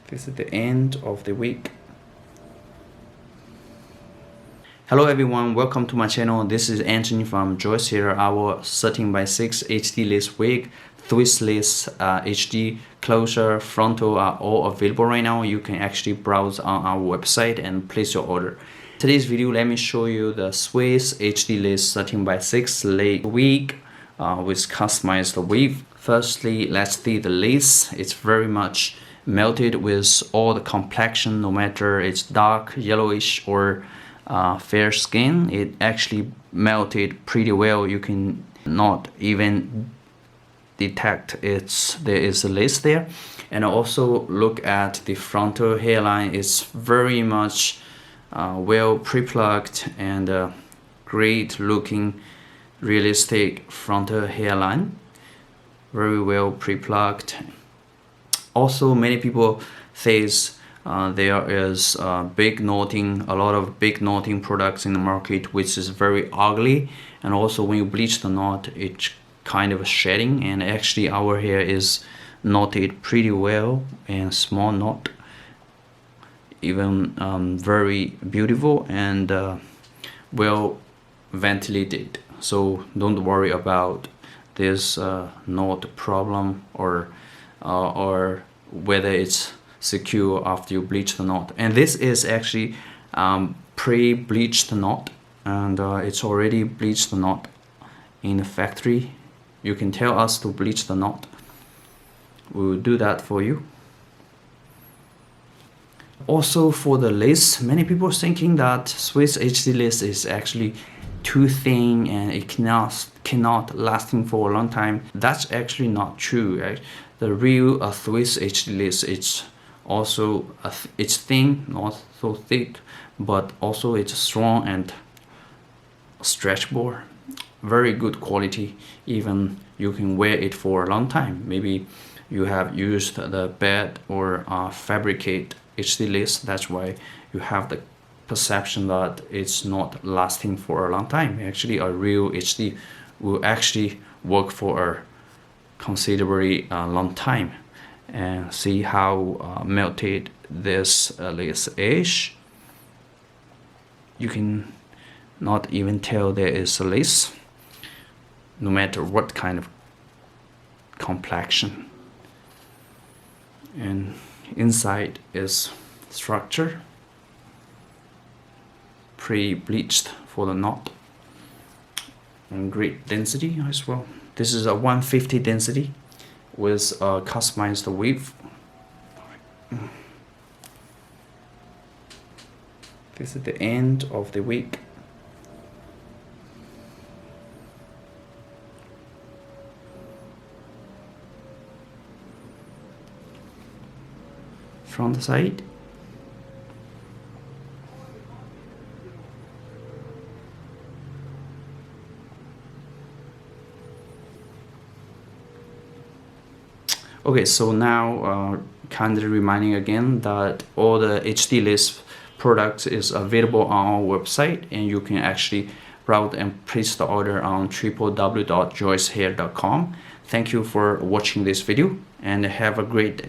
This is the end of the wig. Hello everyone, welcome to my channel. This is Anthony from Joyce here. Our 13x6 HD lace wig, twistless HD closure, frontal are all available right now. You can actually browse on our website and place your order. Today's video, let me show you the Swiss HD lace 13x6 lace wig with customized weave. Firstly, let's see the lace. It's very much melted with all the complexion, no matter it's dark, yellowish or fair skin. It actually melted pretty well. You can not even detect there is a lace there. And also look at the frontal hairline. It's very much well pre-plucked and great looking realistic frontal hairline, very well pre-plucked. Also, many people says there is big knotting, a lot of big knotting products in the market, which is very ugly. And also when you bleach the knot, it's kind of shedding. And actually our hair is knotted pretty well and small knot, even very beautiful and well ventilated. So don't worry about this knot problem or whether it's secure after you bleach the knot. And this is actually pre-bleached knot, and it's already bleached the knot in the factory. You can tell us to bleach the knot, we will do that for you. Also for the lace, many people are thinking that Swiss HD lace is actually too thin and it cannot lasting for a long time. That's actually not true. Right? The real Swiss HD lace, it's also it's thin, not so thick, but also it's strong and stretchable, very good quality. Even you can wear it for a long time. Maybe you have used the bed or fabricate HD lace, that's why you have the perception that it's not lasting for a long time. Actually a real HD will actually work for a considerably long time. And see how melted this lace is. You can not even tell there is a lace, no matter what kind of complexion. And inside is structure, pre-bleached for the knot, and great density as well. This is a 150 density with a customized weave. This is the end of the wig. From the side. Okay, so now kindly reminding again that all the HD lace products is available on our website, and you can actually browse and place the order on www.joycehair.com. Thank you for watching this video and have a great day.